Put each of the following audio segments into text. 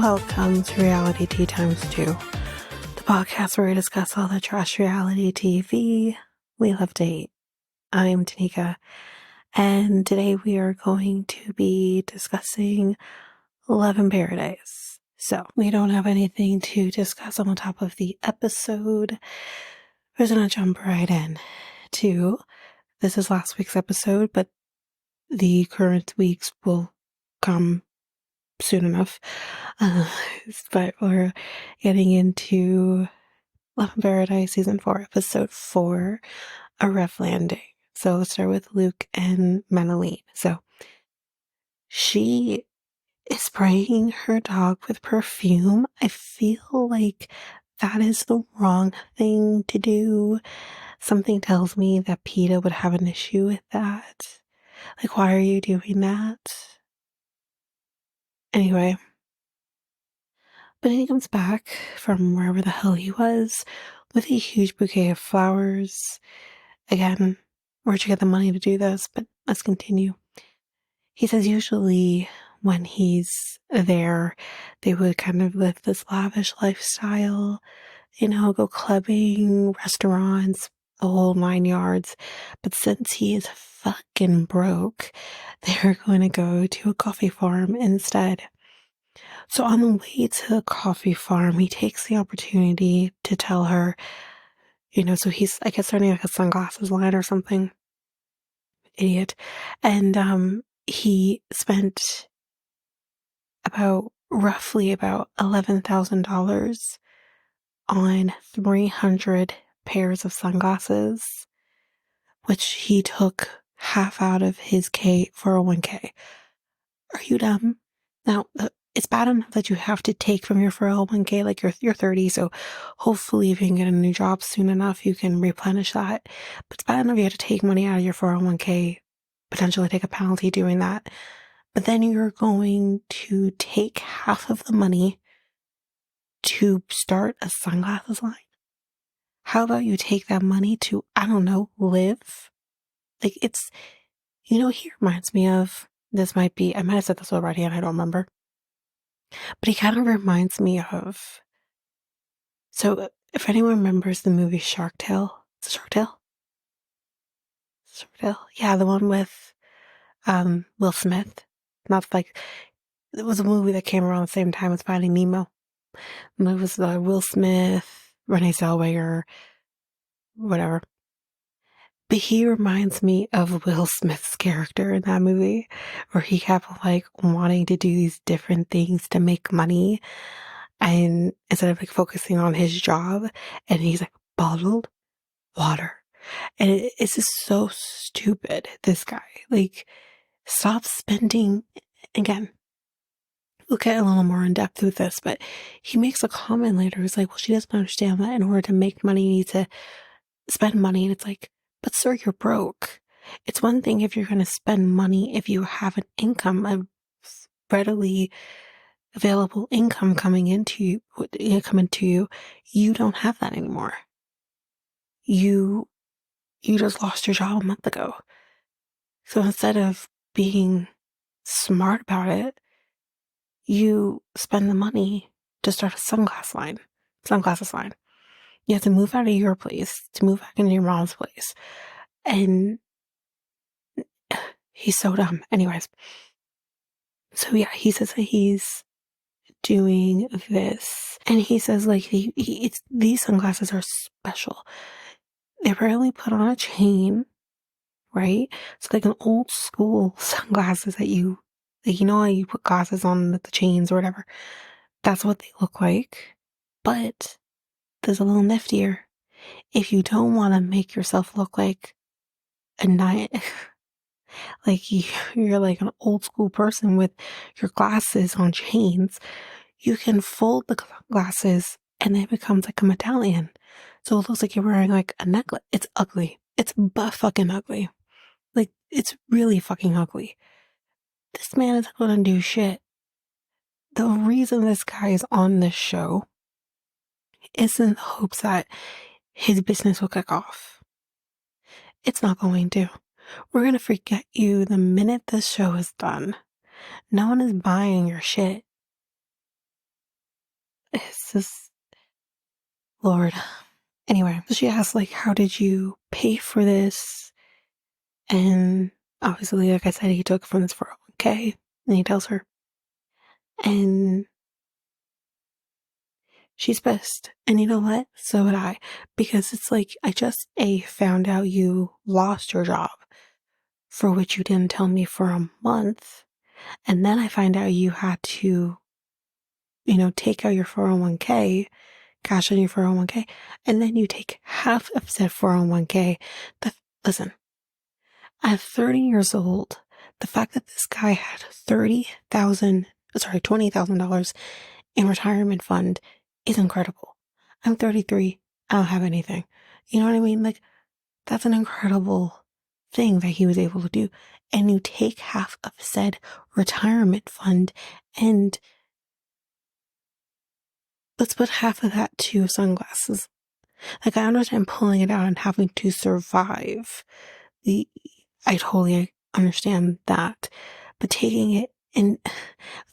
Welcome to Reality Tea Times 2, the podcast where we discuss all the trash reality TV we love to hate. I'm Tanika, and today we are going to be discussing Love in Paradise. So, we don't have anything to discuss on the top of the episode. We're going to jump right in to, this is last week's episode, but the current weeks will come soon enough. But we're getting into Love in Paradise Season 4, Episode 4, A Rough Landing. So let's start with Luke and Madelein. So she is spraying her dog with perfume. I feel like that is the wrong thing to do. Something tells me that PETA would have an issue with that. Like, why are you doing that? Anyway. But he comes back from wherever the hell he was with a huge bouquet of flowers. Again, where'd you get the money to do this? But let's continue. He says usually when he's there, they would kind of live this lavish lifestyle, go clubbing, restaurants, the whole 9 yards. But since he is fucking broke, they're going to go to a coffee farm instead. So on the way to the coffee farm, he takes the opportunity to tell her, so he's, I guess, starting like a sunglasses line or something. Idiot. And he spent roughly about $11,000 on 300 pairs of sunglasses, which he took half out of his 401k. Are you dumb? Now, it's bad enough that you have to take from your 401k, like you're 30, so hopefully if you can get a new job soon enough, you can replenish that. But it's bad enough you have to take money out of your 401k, potentially take a penalty doing that. But then you're going to take half of the money to start a sunglasses line. How about you take that money to, I don't know, live? Like it's, he reminds me of, this might be, I might have said this already and I don't remember. But he kind of reminds me of, so if anyone remembers the movie Shark Tale, is it Shark Tale? Shark Tale? Yeah, the one with Will Smith. Not like, it was a movie that came around the same time as Finding Nemo. And it was Will Smith, Renee Zellweger, whatever. But he reminds me of Will Smith's character in that movie, where he kept wanting to do these different things to make money. And instead of focusing on his job, and he's bottled water. And it's just so stupid, this guy. Stop spending, again, we'll get a little more in depth with this, but he makes a comment later. He's like, well, she doesn't understand that in order to make money, you need to spend money. And it's like, but sir, you're broke. It's one thing if you're going to spend money if you have an income, a readily available income coming into you. You don't have that anymore. You just lost your job a month ago. So instead of being smart about it, you spend the money to start a sunglasses line. You have to move out of your place to move back into your mom's place. And he's so dumb. Anyways. So yeah, he says that he's doing this. And he says these sunglasses are special. They're apparently put on a chain, right? It's like an old school sunglasses that you, how you put glasses on the chains or whatever. That's what they look like. But there's a little niftier. If you don't want to make yourself look like a knight, you're like an old school person with your glasses on chains, you can fold the glasses and it becomes like a medallion. So it looks like you're wearing a necklace. It's ugly. It's fucking ugly. It's really fucking ugly. This man is gonna do shit. The reason this guy is on this show is in the hopes that his business will kick off. It's not going to. We're going to forget you the minute this show is done. No one is buying your shit. It's just, Lord. Anyway, so she asked, like, how did you pay for this? And obviously, like I said, he took from his 401k, and he tells her. And she's pissed. And you know what? So would I. Because it's like, I just found out you lost your job, for which you didn't tell me for a month. And then I find out you had to, take out your 401k, cash in your 401k, and then you take half of said 401k. Listen, at 30 years old, the fact that this guy had $20,000 in retirement fund is incredible. I'm 33. I don't have anything. You know what I mean? Like, that's an incredible thing that he was able to do. And you take half of said retirement fund, and let's put half of that to sunglasses. Like, I understand pulling it out and having to survive. I totally understand that. But taking it in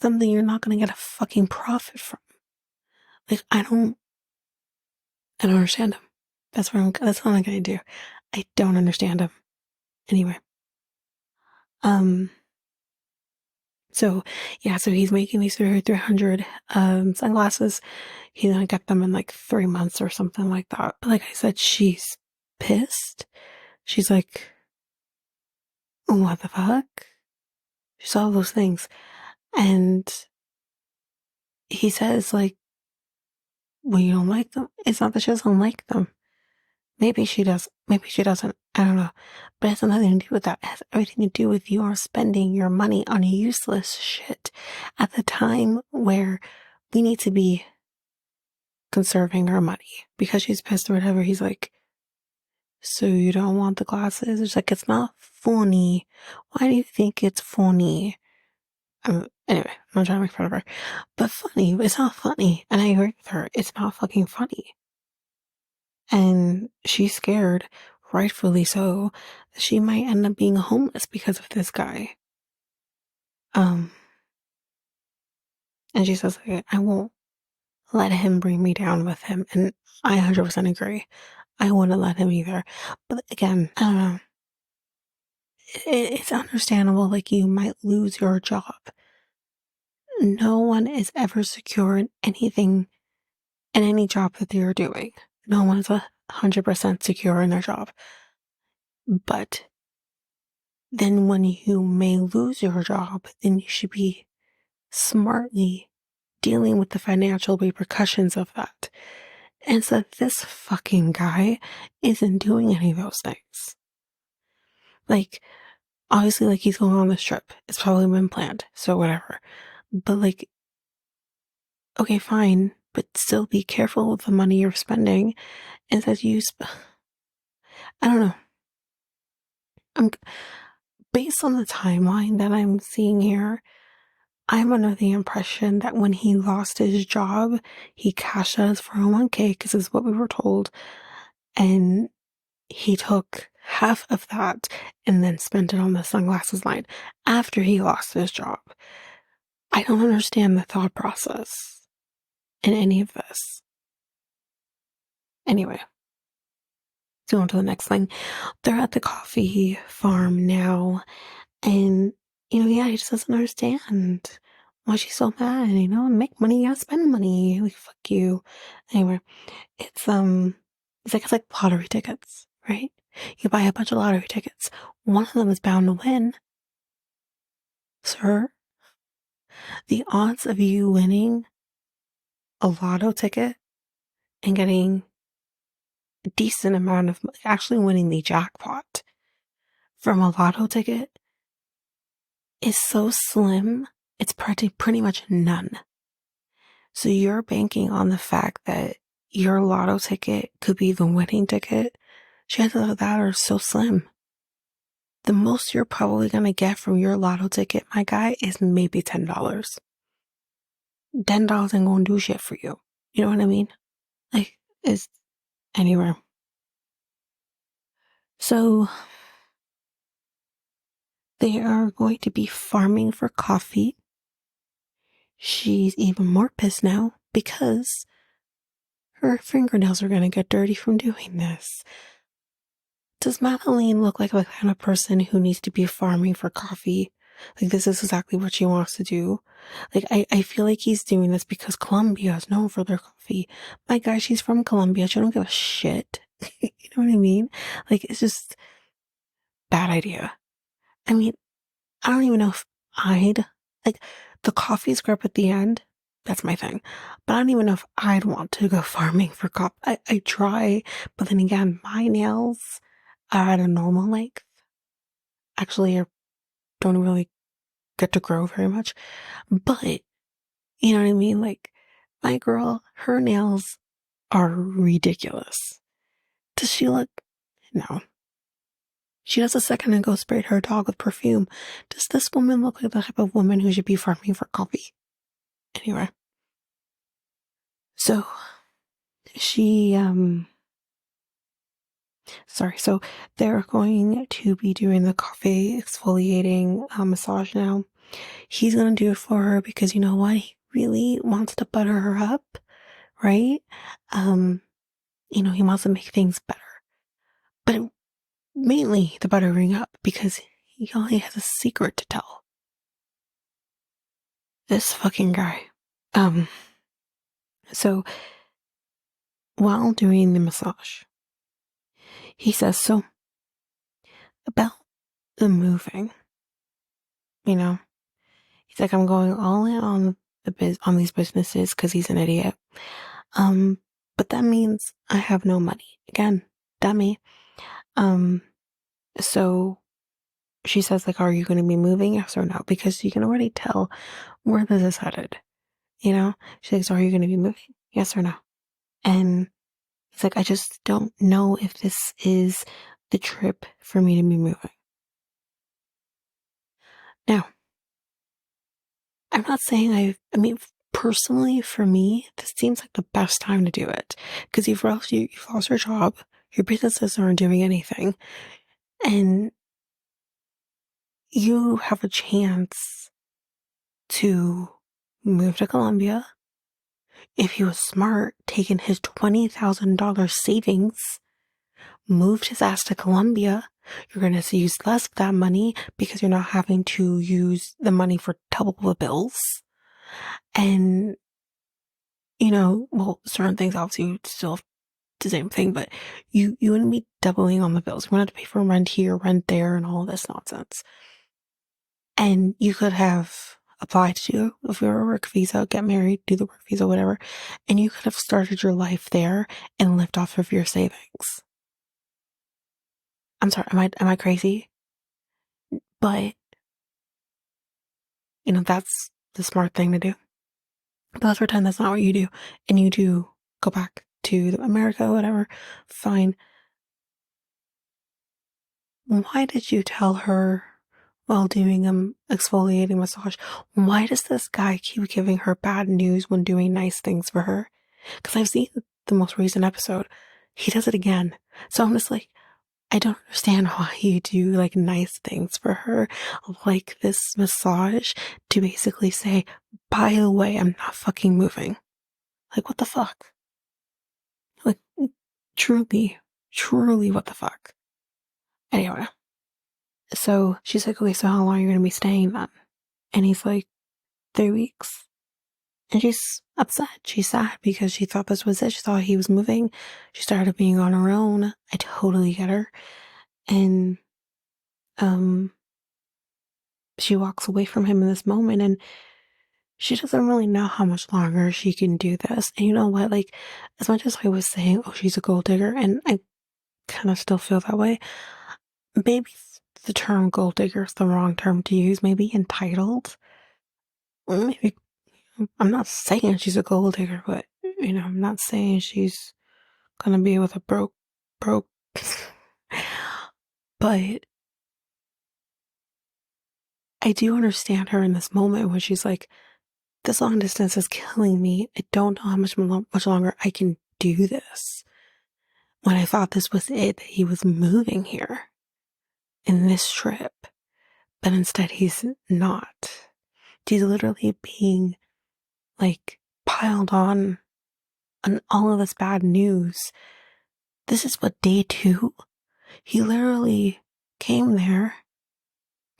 something you're not going to get a fucking profit from. Like, I don't understand him. That's what I'm going to do. I don't understand him. Anyway. So yeah, so he's making these 300 sunglasses. He's gonna get them in like 3 months or something like that. But like I said, she's pissed. She's like, what the fuck? She saw all those things. And he says, like, well, you don't like them? It's not that she doesn't like them. Maybe she does. Maybe she doesn't. I don't know. But it has nothing to do with that. It has everything to do with your spending your money on useless shit at the time where we need to be conserving our money. Because she's pissed or whatever, he's like, so you don't want the glasses? It's like, it's not funny. Why do you think it's funny? Anyway, I'm not trying to make fun of her. But funny, it's not funny. And I agree with her. It's not fucking funny. And she's scared, rightfully so, that she might end up being homeless because of this guy. And she says, like, I won't let him bring me down with him. And I 100% agree. I wouldn't let him either. But again, I don't know. It's understandable, like, you might lose your job. No one is ever secure in anything, in any job that they're doing. No one is 100% secure in their job. But then when you may lose your job, then you should be smartly dealing with the financial repercussions of that. And so this fucking guy isn't doing any of those things. Like, obviously, like, he's going on this trip. It's probably been planned, so whatever. But like, okay, fine, but still be careful with the money you're spending. And that I don't know. I'm based on the timeline that I'm seeing here, I'm under the impression that when he lost his job, he cashed out his 401k because it's what we were told, and he took half of that and then spent it on the sunglasses line after he lost his job. I don't understand the thought process in any of this. Anyway, let's go on to the next thing. They're at the coffee farm now, and yeah, he just doesn't understand why she's so mad. Make money, you gotta spend money. Like, fuck you. Anyway, it's like lottery tickets, right? You buy a bunch of lottery tickets. One of them is bound to win. Sir, the odds of you winning a lotto ticket and getting a decent amount of, actually winning the jackpot from a lotto ticket is so slim, it's pretty much none. So you're banking on the fact that your lotto ticket could be the winning ticket. Chances of that are so slim. The most you're probably going to get from your lotto ticket, my guy, is maybe $10. $10 ain't going to do shit for you. You know what I mean? Like, it's anywhere. So they are going to be farming for coffee. She's even more pissed now because her fingernails are going to get dirty from doing this. Does Madeleine look like the kind of person who needs to be farming for coffee? Like, this is exactly what she wants to do. Like, I feel like he's doing this because Colombia is known for their coffee. My God, she's from Colombia. She don't give a shit. You know what I mean? Like, it's just bad idea. I mean, I don't even know if I'd like the coffee scrub at the end. That's my thing. But I don't even know if I'd want to go farming for coffee. I try, but then again, my nails are at a normal length. Actually, I don't really get to grow very much. But, you know what I mean? Like, my girl, her nails are ridiculous. Does she look? No. She does a second and go sprayed her dog with perfume. Does this woman look like the type of woman who should be farming for coffee? Anyway. So, she, so they're going to be doing the coffee exfoliating massage now. He's going to do it for her because you know what? He really wants to butter her up, right? He wants to make things better. But mainly the buttering up because he only has a secret to tell. This fucking guy. So while doing the massage, he says, so about the moving, you know, he's like, I'm going all in on on these businesses because he's an idiot. But that means I have no money. Again, dummy. So she says, like, are you going to be moving? Yes or no? Because you can already tell where this is headed. You know? She's like, so are you going to be moving? Yes or no? And he's like, I just don't know if this is the trip for me to be moving. Now, I'm not saying I mean, personally for me, this seems like the best time to do it. Because you've lost your job, your businesses aren't doing anything, and you have a chance to move to Colombia. If he was smart, taking his $20,000 savings, moved his ass to Colombia, you're going to use less of that money because you're not having to use the money for double the bills. And, certain things obviously you still have the same thing, but you wouldn't be doubling on the bills. You wouldn't have to pay for rent here, rent there, and all this nonsense. And you could have applied to, if you're a work visa, get married, do the work visa, whatever, and you could have started your life there and lived off of your savings. I'm sorry, am I crazy? But, that's the smart thing to do. But let's pretend that's not what you do, and you do go back to America, whatever, fine. Why did you tell her while doing an exfoliating massage? Why does this guy keep giving her bad news when doing nice things for her? Because I've seen the most recent episode. He does it again. So I'm just like, I don't understand why you do like nice things for her, like this massage to basically say, by the way, I'm not fucking moving. Like, what the fuck? Like, truly, truly, what the fuck? Anyway, so she's like, okay, so how long are you going to be staying then? And he's like, 3 weeks. And she's upset. She's sad because she thought this was it. She thought he was moving. She started being on her own. I totally get her. And, she walks away from him in this moment and she doesn't really know how much longer she can do this. And you know what? Like, as much as I was saying, oh, she's a gold digger, and I kind of still feel that way, maybe the term gold digger is the wrong term to use. Maybe entitled. Maybe, I'm not saying she's a gold digger, but, I'm not saying she's gonna be with a broke. But I do understand her in this moment when she's like, this long distance is killing me. I don't know how much longer I can do this. When I thought this was it, that he was moving here in this trip, but instead he's not. He's literally being like piled on all of this bad news. This is what, day 2? He literally came there,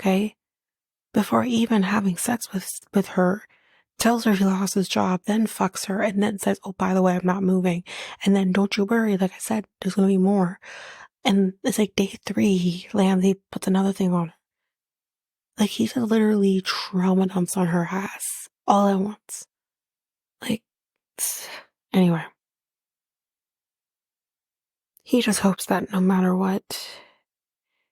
okay, before even having sex with her, tells her he lost his job, then fucks her, and then says, oh, by the way, I'm not moving. And then, don't you worry, like I said, there's gonna be more. And it's like day 3, he lands, he puts another thing on her. Like, he just literally trauma dumps on her ass all at once. Like, anyway. He just hopes that no matter what,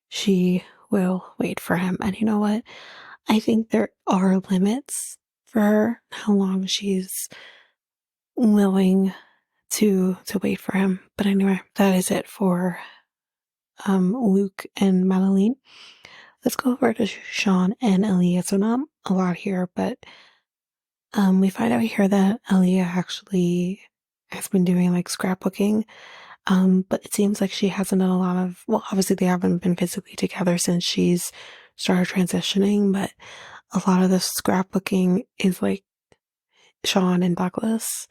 she will wait for him. And you know what? I think there are limits for her, how long she's willing to wait for him. But anyway, that is it for Luke and Madeleine. Let's go over to Shawn and Alliya. So not a lot here, but we find out here that Alliya actually has been doing like scrapbooking. But it seems like she hasn't done a lot of, well, obviously they haven't been physically together since she's started transitioning, but a lot of the scrapbooking is like Shawn and Douglas.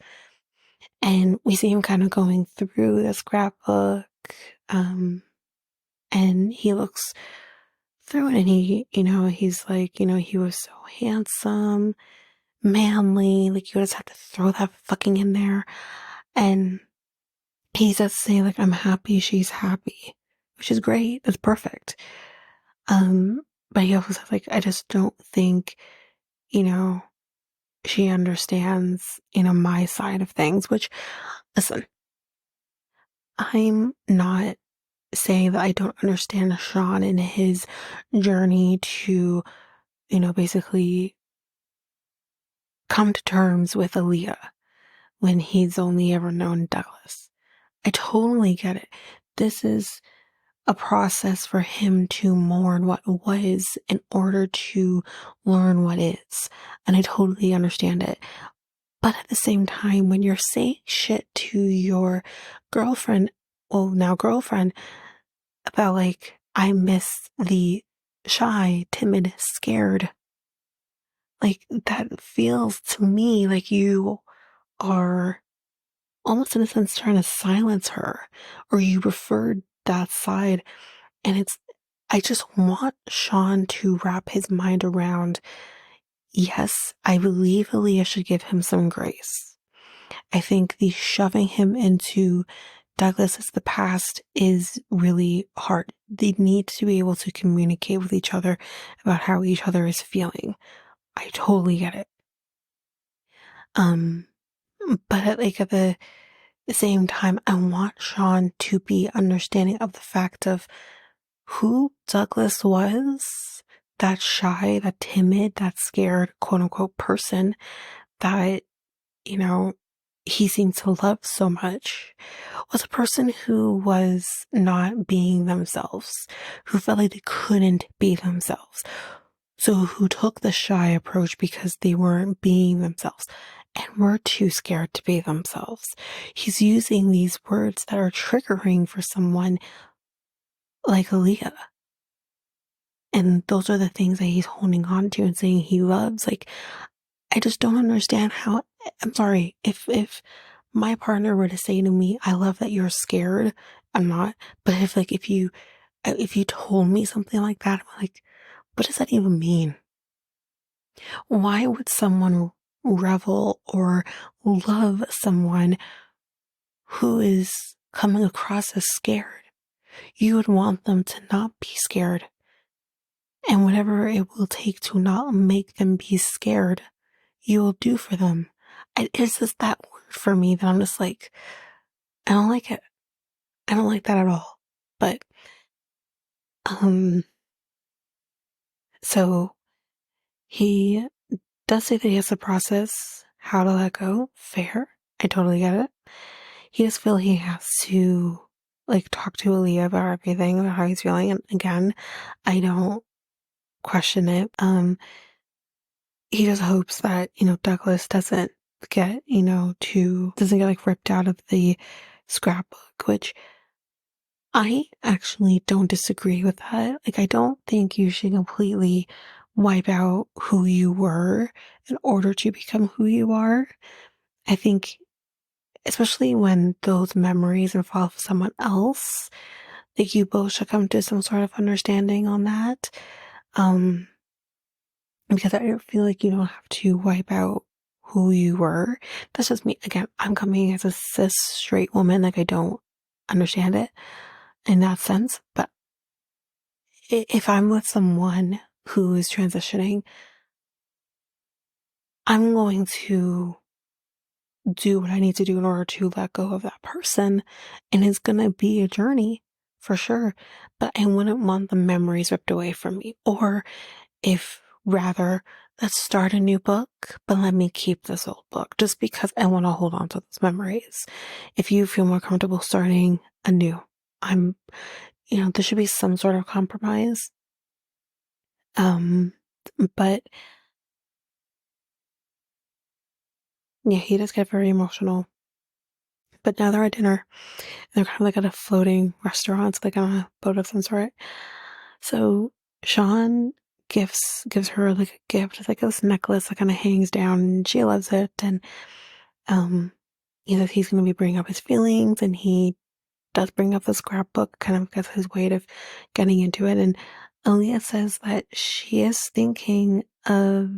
And we see him kind of going through the scrapbook. And he looks through it and he's like, he was so handsome, manly, like you just have to throw that fucking in there. And he does say like, I'm happy she's happy, which is great. That's perfect. But he also says like, I just don't think, she understands, my side of things, which, listen, I'm not saying that I don't understand Shawn in his journey to, basically come to terms with Alliya when he's only ever known Douglas. I totally get it. This is a process for him to mourn what was in order to learn what is. And I totally understand it. But at the same time, when you're saying shit to your girlfriend, well, now girlfriend, about like, I miss the shy, timid, scared, like that feels to me like you are almost in a sense trying to silence her, or you preferred that side. And I just want Shawn to wrap his mind around, yes, I believe Alliya should give him some grace. I think the shoving him into Douglas as the past is really hard. They need to be able to communicate with each other about how each other is feeling. I totally get it. But at the same time, I want Shawn to be understanding of the fact of who Douglas was, that shy, that timid, that scared, quote unquote, person that, he seemed to love so much, was a person who was not being themselves, who felt like they couldn't be themselves. So who took the shy approach because they weren't being themselves and were too scared to be themselves. He's using these words that are triggering for someone like Alliya. And those are the things that he's holding on to and saying he loves. Like, I just don't understand how, I'm sorry, if my partner were to say to me, I love that you're scared, I'm not, but if you told me something like that, I'm like, what does that even mean? Why would someone revel or love someone who is coming across as scared? You would want them to not be scared. And whatever it will take to not make them be scared, you will do for them. It's just that word for me that I'm just like, I don't like it. I don't like that at all. But, so he does say that he has to process how to let go. Fair. I totally get it. He just feel he has to like talk to Alliya about everything, about how he's feeling. And again, I don't question it. He just hopes that, Douglas doesn't get, doesn't get like ripped out of the scrapbook, which I actually don't disagree with that. Like, I don't think you should completely wipe out who you were in order to become who you are. I think, especially when those memories involve someone else, like you both should come to some sort of understanding on that. Um, because I feel like you don't have to wipe out who you were. That's just me. Again, I'm coming as a cis straight woman, like I don't understand it in that sense. But if I'm with someone who is transitioning, I'm going to do what I need to do in order to let go of that person. And it's going to be a journey for sure. But I wouldn't want the memories ripped away from me. Or if rather, let's start a new book, but let me keep this old book just because I want to hold on to those memories. If you feel more comfortable starting anew, I'm, there should be some sort of compromise. Um, but yeah, he does get very emotional. But now they're at dinner. They're kind of like at a floating restaurant, like on a boat of some sort. So Shawn gives her like a gift. It's like this necklace that kind of hangs down, and she loves it. And um, he says he's going to be bringing up his feelings, and he does bring up the scrapbook, kind of as his way of getting into it. And Alliya says that she is thinking of,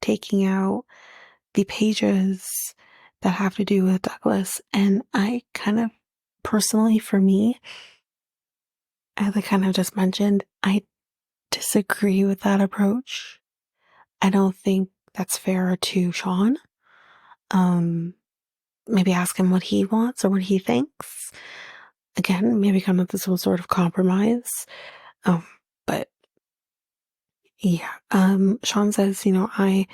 taking out the pages that have to do with Douglas. And I kind of personally, for me, as I kind of just mentioned, I disagree with that approach. I don't think that's fair to Shawn. Um, Maybe ask him what he wants or what he thinks. Again, maybe come up with some sort of compromise. Um, but yeah, Shawn says, I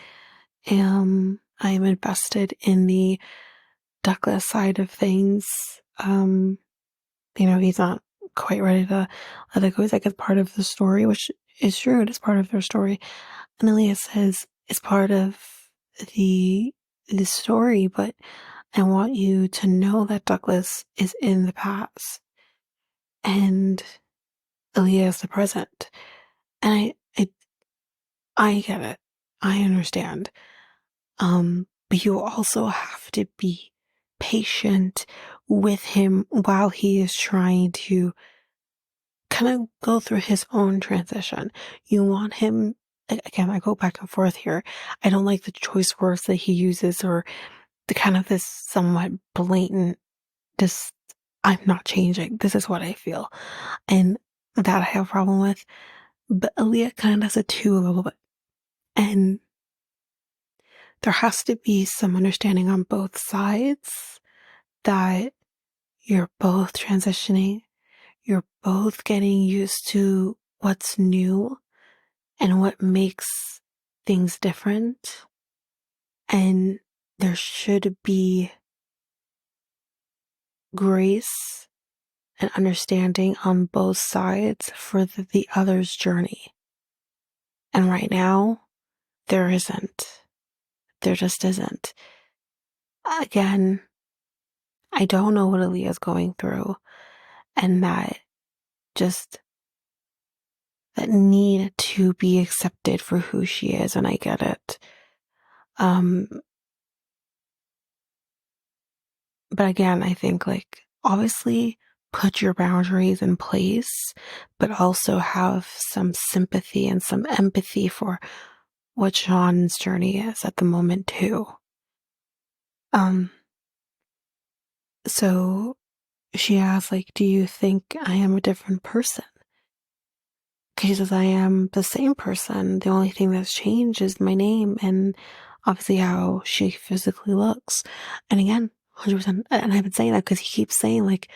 am invested in the Douglas side of things. He's not quite ready to let it go. He's like, it's part of the story, which is true. It is part of their story. And Alliya says, it's part of the the story, but I want you to know that Douglas is in the past and Alliya is the present. And I get it. I understand. But you also have to be patient with him while he is trying to kind of go through his own transition. You want him, again, I go back and forth here. I don't like the choice words that he uses or the kind of this somewhat blatant, just, I'm not changing. This is what I feel. And that I have a problem with. But Alliya kind of does it too a little bit. And there has to be some understanding on both sides that you're both transitioning, you're both getting used to what's new and what makes things different. And there should be grace and understanding on both sides for the other's journey. And right now, there isn't. There just isn't. Again, I don't know what Alliya's going through, and just that need to be accepted for who she is, and I get it. Um, but again, I think like obviously put your boundaries in place, but also have some sympathy and some empathy for what Shawn's journey is at the moment too. Um, so she asks, like, do you think I am a different person? Because she says, I am the same person. The only thing that's changed is my name and obviously how she physically looks. And again, 100%. And I've been saying that because he keeps saying, like,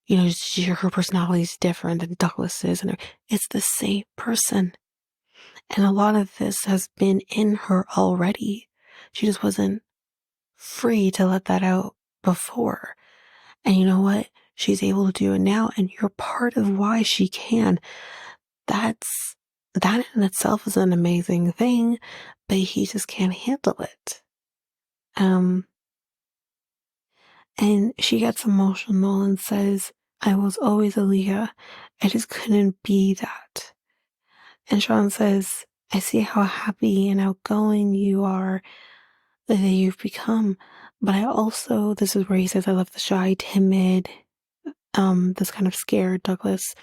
her personality is different than Douglas's. And it's the same person. And a lot of this has been in her already. She just wasn't free to let that out before. And you know what? She's able to do it now. And you're part of why she can. That in itself is an amazing thing, but he just can't handle it. Um, and she gets emotional and says, I was always Alliya. I just couldn't be that. And Shawn says, I see how happy and outgoing you are. that you've become. But I also, this is where he says, I love the shy, timid, this kind of scared Douglas.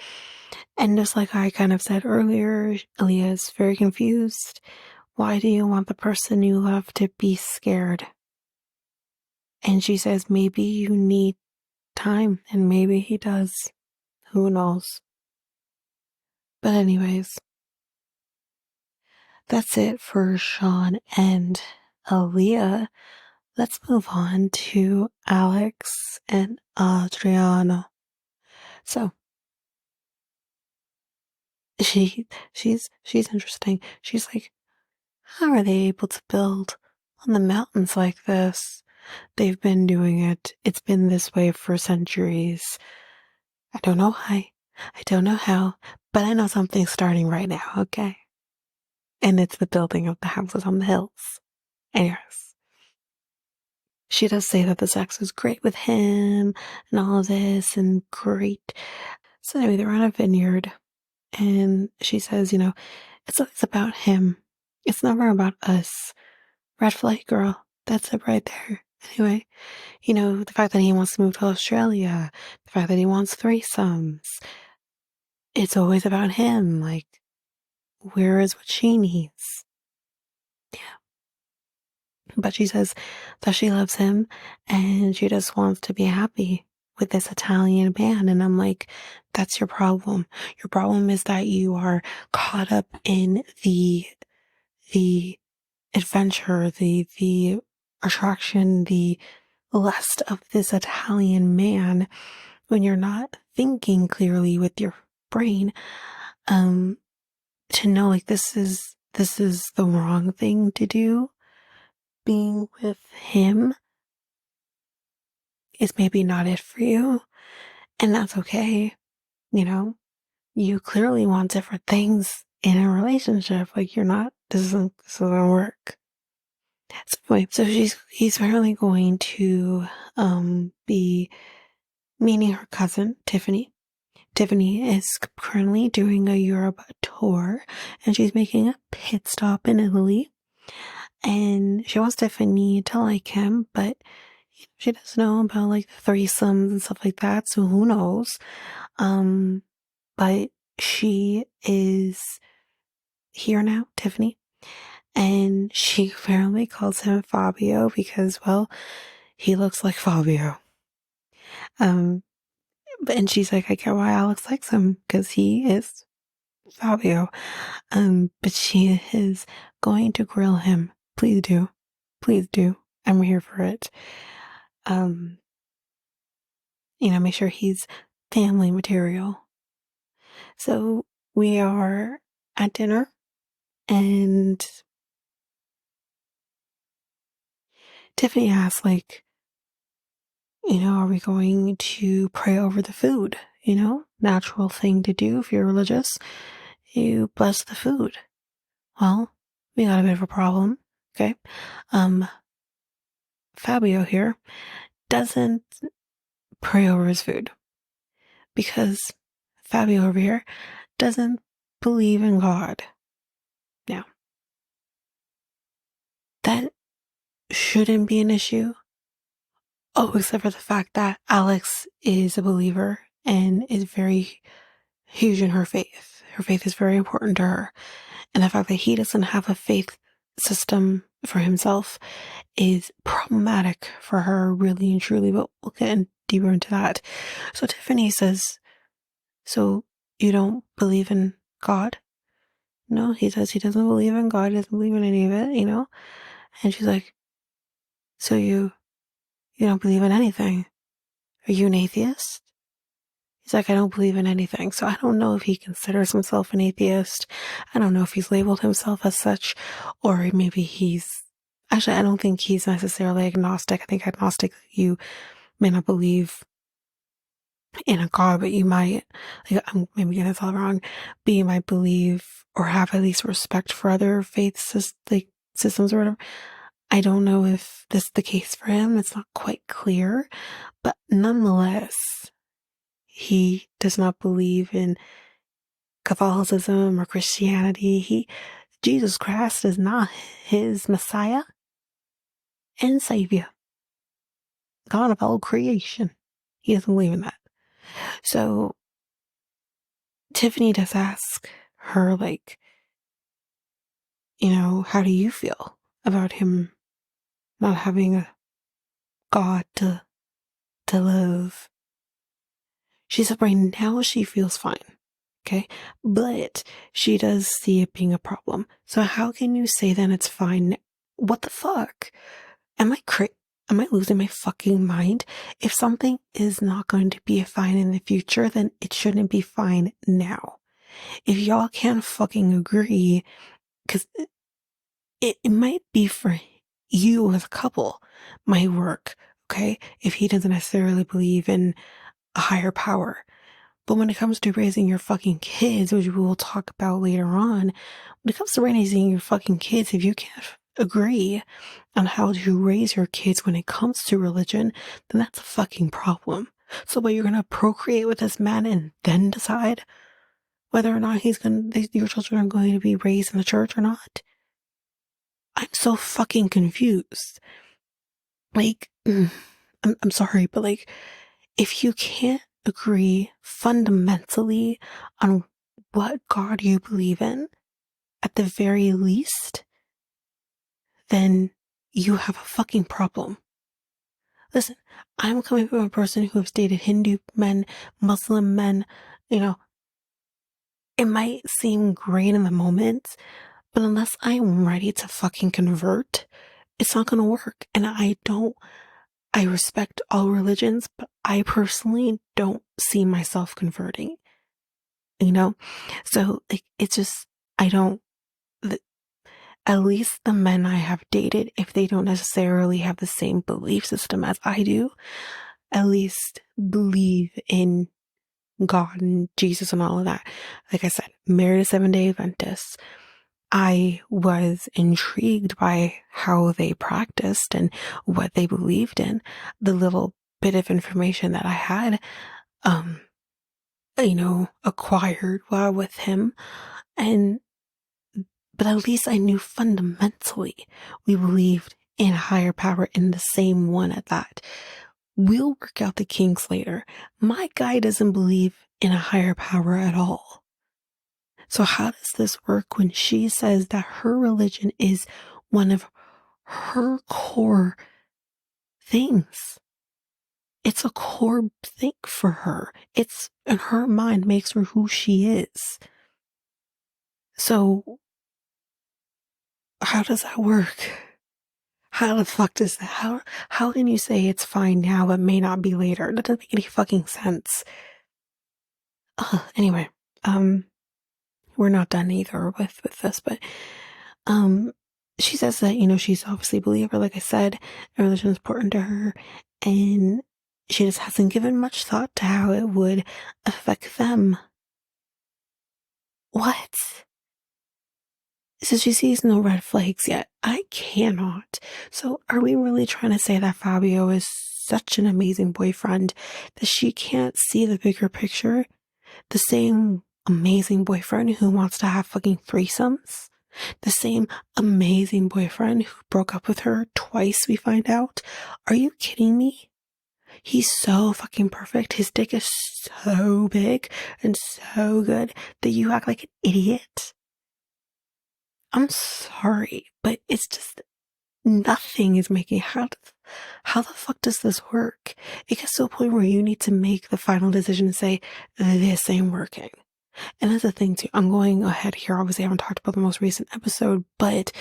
And just like I kind of said earlier, Alliya is very confused. Why do you want the person you love to be scared? And she says, maybe you need time, and maybe he does. Who knows? But anyways, that's it for Shawn and Alliya. Let's move on to Alex and Adriano. So she's interesting. She's like, how are they able to build on the mountains like this? They've been doing it. It's been this way for centuries. I don't know why. I don't know how, but I know something's starting right now, okay? And it's the building of the houses on the hills. Anyways, she does say that the sex was great with him and all of this and great. So anyway, they're on a vineyard and she says, it's always about him. It's never about us. Red flag girl. That's it right there. Anyway, the fact that he wants to move to Australia, the fact that he wants threesomes, it's always about him. Like, where is what she needs? Yeah. But she says that she loves him and she just wants to be happy with this Italian man. And I'm like, that's your problem. Your problem is that you are caught up in the adventure, the attraction, the lust of this Italian man when you're not thinking clearly with your brain, to know like this is the wrong thing to do. Being with him is maybe not it for you, and that's okay. You clearly want different things in a relationship. Like you're not, this doesn't work. So anyway, so he's apparently going to be meeting her cousin Tiffany. Tiffany is currently doing a Europe tour and she's making a pit stop in Italy. And she wants Tiffany to like him, but she doesn't know about like the threesomes and stuff like that, so who knows? But she is here now, Tiffany, and she apparently calls him Fabio because, well, he looks like Fabio. And she's like, I get why Alex likes him because he is Fabio. But she is going to grill him. Please do. Please do. I'm here for it. Make sure he's family material. So we are at dinner and Tiffany asks, like, are we going to pray over the food? Natural thing to do if you're religious. You bless the food. Well, we got a bit of a problem. Okay. Fabio here doesn't pray over his food because Fabio over here doesn't believe in God. Now, that shouldn't be an issue. Oh, except for the fact that Alex is a believer and is very huge in her faith. Her faith is very important to her. And the fact that he doesn't have a faith system for himself is problematic for her, really and truly. But we'll get deeper into that. So Tiffany says, so you don't believe in God? No, he says he doesn't believe in God. He doesn't believe in any of it, And she's like, so you don't believe in anything? Are you an atheist? He's like, I don't believe in anything. So I don't know if he considers himself an atheist. I don't know if he's labeled himself as such, or maybe actually, I don't think he's necessarily agnostic. I think agnostic, you may not believe in a God, but you might, like, I'm maybe getting this all wrong, but you might believe or have at least respect for other faiths, like systems or whatever. I don't know if this is the case for him. It's not quite clear, but nonetheless, he does not believe in Catholicism or Christianity. Jesus Christ is not his Messiah. and Savior, God of all creation. He doesn't believe in that. So Tiffany does ask her, like, how do you feel about him not having a God to love? She said right now she feels fine. Okay. But she does see it being a problem. So how can you say then it's fine? What the fuck? Am I losing my fucking mind? If something is not going to be fine in the future, then it shouldn't be fine now. If y'all can't fucking agree, because it might be for you as a couple, might work, okay? If he doesn't necessarily believe in a higher power. But when it comes to raising your fucking kids, which we will talk about later on, when it comes to raising your fucking kids, if you can't agree on how to raise your kids when it comes to religion, then that's a fucking problem. So, what, you're gonna procreate with this man and then decide whether or not your children are going to be raised in the church or not? I'm so fucking confused. Like, I'm sorry, but like, if you can't agree fundamentally on what God you believe in, at the very least, then you have a fucking problem. Listen, I'm coming from a person who has dated Hindu men, Muslim men. It might seem great in the moment, but unless I'm ready to fucking convert, it's not gonna work. And I respect all religions, but I personally don't see myself converting, you know? So, like, it's just, I don't, at least the men I have dated, if they don't necessarily have the same belief system as I do, at least believe in God and Jesus and all of that. Like I said, married a 7-day Adventist. I was intrigued by how they practiced and what they believed in. The little bit of information that I had, acquired while with him. But at least I knew fundamentally we believed in a higher power, in the same one at that. We'll work out the kinks later. My guy doesn't believe in a higher power at all. So how does this work when she says that her religion is one of her core things? It's a core thing for her. It's, in her mind, makes her who she is. So how does that work? How the fuck does that, how can you say it's fine now but may not be later? That doesn't make any fucking sense. Anyway, we're not done either with this, but um she says that, she's obviously a believer, like I said, and religion is important to her, and she just hasn't given much thought to how it would affect them. What? So she sees no red flags yet. I cannot. So are we really trying to say that Fabio is such an amazing boyfriend that she can't see the bigger picture? The same amazing boyfriend who wants to have fucking threesomes? The same amazing boyfriend who broke up with her twice, we find out? Are you kidding me? He's so fucking perfect. His dick is so big and so good that you act like an idiot. I'm sorry, but it's just nothing is making. How the fuck does this work? It gets to a point where you need to make the final decision and say, this ain't working. And that's the thing too. I'm going ahead here. Obviously, I haven't talked about the most recent episode, but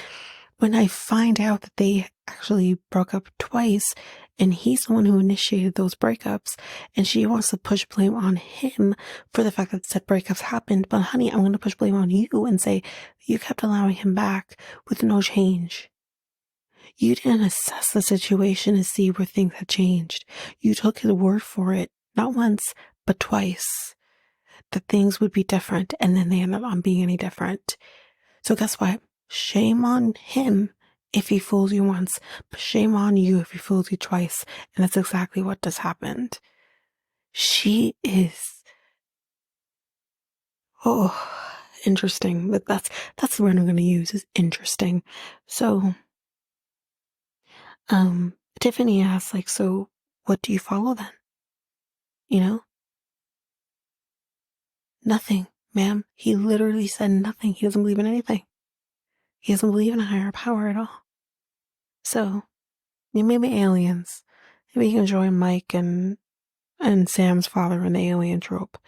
when I find out that they actually broke up twice and he's the one who initiated those breakups and she wants to push blame on him for the fact that said breakups happened. But honey, I'm going to push blame on you and say you kept allowing him back with no change. You didn't assess the situation and see where things had changed. You took his word for it, not once, but twice, that things would be different, and then they ended up not being any different. So guess what? Shame on him if he fools you once, but shame on you if he fools you twice. And that's exactly what just happened. She is, interesting. But that's the word I'm going to use, is interesting. So Tiffany asks, like, so what do you follow then? You know? Nothing, ma'am. He literally said nothing. He doesn't believe in anything. He doesn't believe in a higher power at all. So, maybe aliens. Maybe you can join Mike and Sam's father in the alien trope.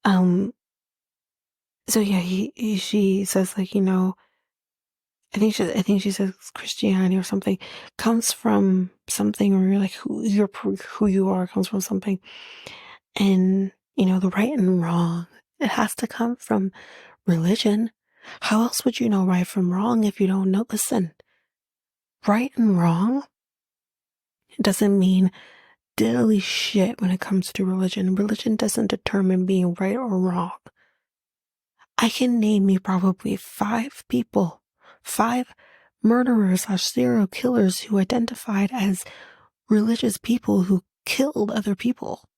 So yeah, she says, like, I think she says Christianity or something comes from something, or you're like who you are comes from something, and the right and wrong. It has to come from religion. How else would you know right from wrong if you don't know? Listen, right and wrong doesn't mean diddly shit when it comes to religion. Religion doesn't determine being right or wrong. I can name you probably 5 people, 5 murderers or serial killers who identified as religious people who killed other people.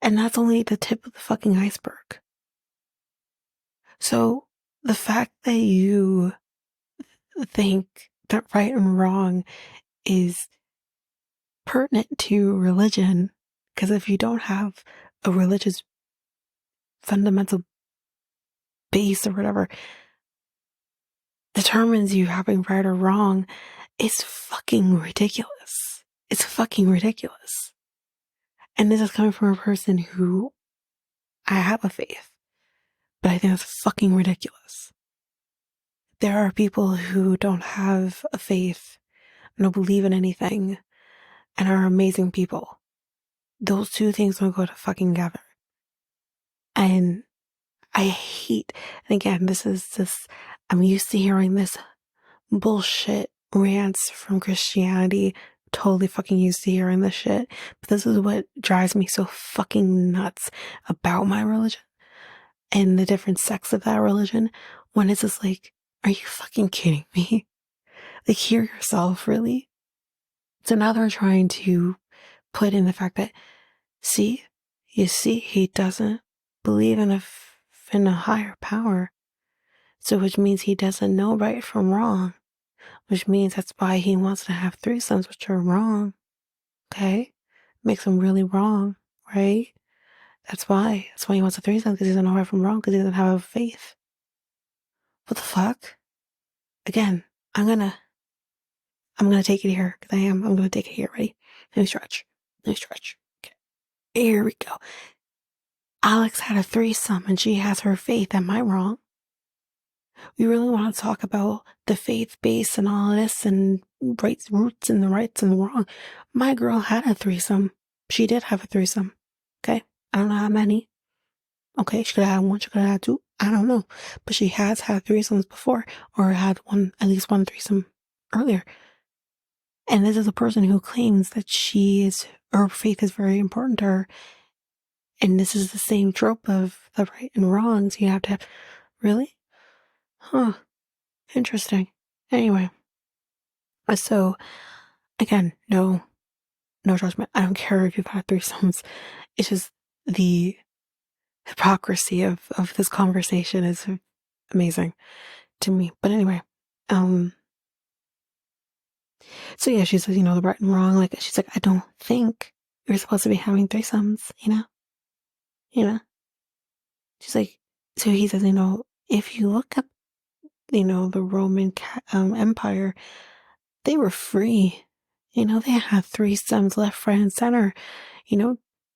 And that's only the tip of the fucking iceberg. So the fact that you think that right and wrong is pertinent to religion, because if you don't have a religious fundamental base or whatever, determines you having right or wrong, is fucking ridiculous. It's fucking ridiculous. And this is coming from a person who, I have a faith, but I think that's fucking ridiculous. There are people who don't have a faith, don't believe in anything, and are amazing people. Those two things don't go to fucking together. And I hate, and again, this is just, I'm used to hearing this bullshit rants from Christianity. Totally fucking used to hearing this shit. But this is what drives me so fucking nuts about my religion and the different sects of that religion, when it's just like, are you fucking kidding me? Like, hear yourself, really? So now they're trying to put in the fact that, you see, he doesn't believe in a higher power. So which means he doesn't know right from wrong, which means that's why he wants to have threesomes, which are wrong. Okay? Makes him really wrong, right? That's why. That's why he wants a threesome, because he doesn't know right from wrong, because he doesn't have faith. What the fuck? Again, I'm gonna take it here, because I'm gonna take it here. Ready? Let me stretch. Okay. Here we go. Alex had a threesome and she has her faith. Am I wrong? We really want to talk about the faith base and all this and rights, roots and the rights and the wrong. My girl had a threesome. She did have a threesome. Okay. I don't know how many. Okay. She could have had one. She could have had 2. I don't know. But she has had threesomes before, or had at least one threesome earlier. And this is a person who claims that her faith is very important to her. And this is the same trope of the right and wrongs. You have to have, really? Huh. Interesting. Anyway. So, again, no judgment. I don't care if you've had threesomes. It's just the hypocrisy of this conversation is amazing to me. But anyway, so yeah, she says, the right and wrong. Like, she's like, I don't think you're supposed to be having threesomes, you know. She's like, so he says, if you look up, the Roman Empire, they were free. They had threesomes left, right, and center.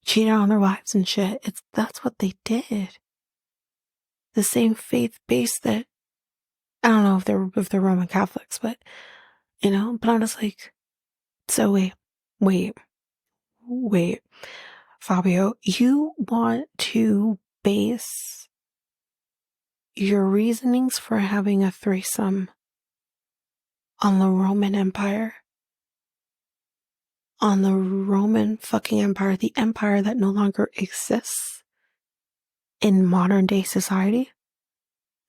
Cheated on their wives and shit. That's what they did. The same faith base that, I don't know if they're Roman Catholics, but but I'm just like, so wait, Fabio, you want to base your reasonings for having a threesome on the Roman Empire? On the Roman fucking Empire, the empire that no longer exists in modern day society?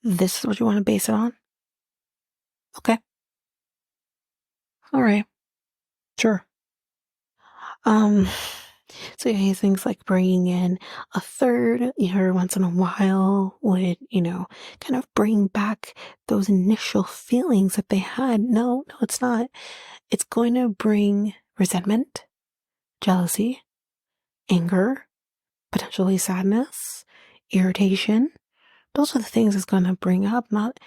This is what you want to base it on? Okay. All right. Sure. Um, So yeah, he thinks like bringing in a third, every once in a while would, kind of bring back those initial feelings that they had. No, no, it's not. It's going to bring resentment, jealousy, anger, potentially sadness, irritation. Those are the things it's going to bring up. Not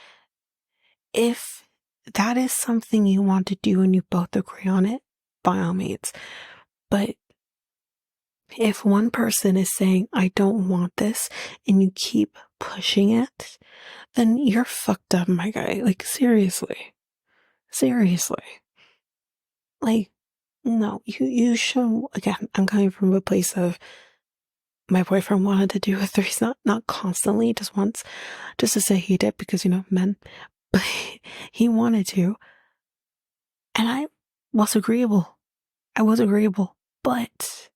if that is something you want to do and you both agree on it, by all means. But if one person is saying, I don't want this, and you keep pushing it, then you're fucked up, my guy. Like, seriously. Seriously. Like, no, you should, again, I'm coming from a place of my boyfriend wanted to do a threesome, not constantly, just once, just to say he did because, men, but he wanted to. And I was agreeable. I was agreeable, but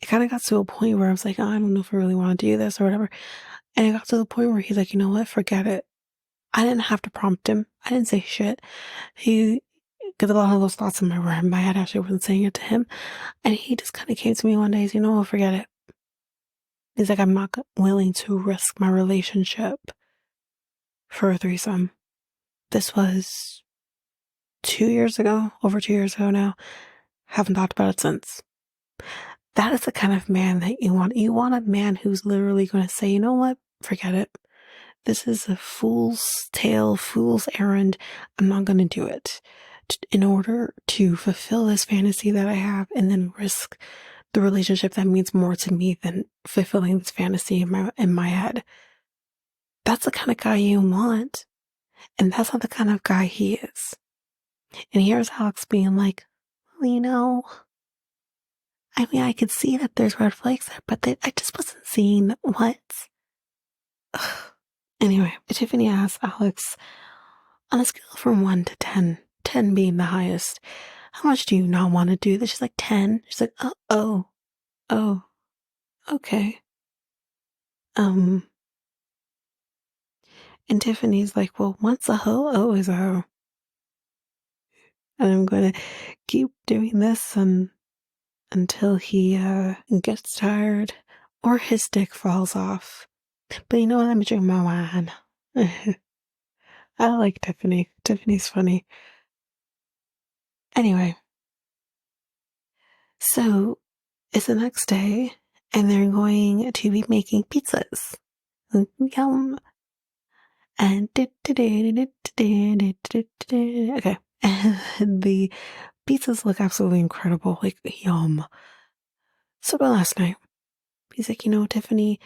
it kind of got to a point where I was like, oh, I don't know if I really want to do this or whatever. And it got to the point where he's like, you know what, forget it. I didn't have to prompt him. I didn't say shit. Because a lot of those thoughts in my head actually wasn't saying it to him. And he just kind of came to me one day, he's, forget it. He's like, I'm not willing to risk my relationship for a threesome. This was 2 years ago, over 2 years ago now. Haven't talked about it since. That is the kind of man that you want. You want a man who's literally going to say, you know what? Forget it. This is a fool's tale, fool's errand. I'm not going to do it in order to fulfill this fantasy that I have and then risk the relationship that means more to me than fulfilling this fantasy in my head. That's the kind of guy you want. And that's not the kind of guy he is. And here's Alex being like, well, I mean, I could see that there's red flags there, but I just wasn't seeing what. Anyway, Tiffany asked Alex, on a scale from 1 to 10, 10 being the highest, how much do you not want to do this? She's like, 10. She's like, oh, okay. And Tiffany's like, well, once a hoe, always a hoe. And I'm going to keep doing this until he gets tired or his dick falls off. But you know what? Let me drink my wine. I like Tiffany. Tiffany's funny. Anyway, so it's the next day, and they're going to be making pizzas. Yum. And okay, and the pizzas look absolutely incredible. Like, yum. So by last night, he's like, Tiffany,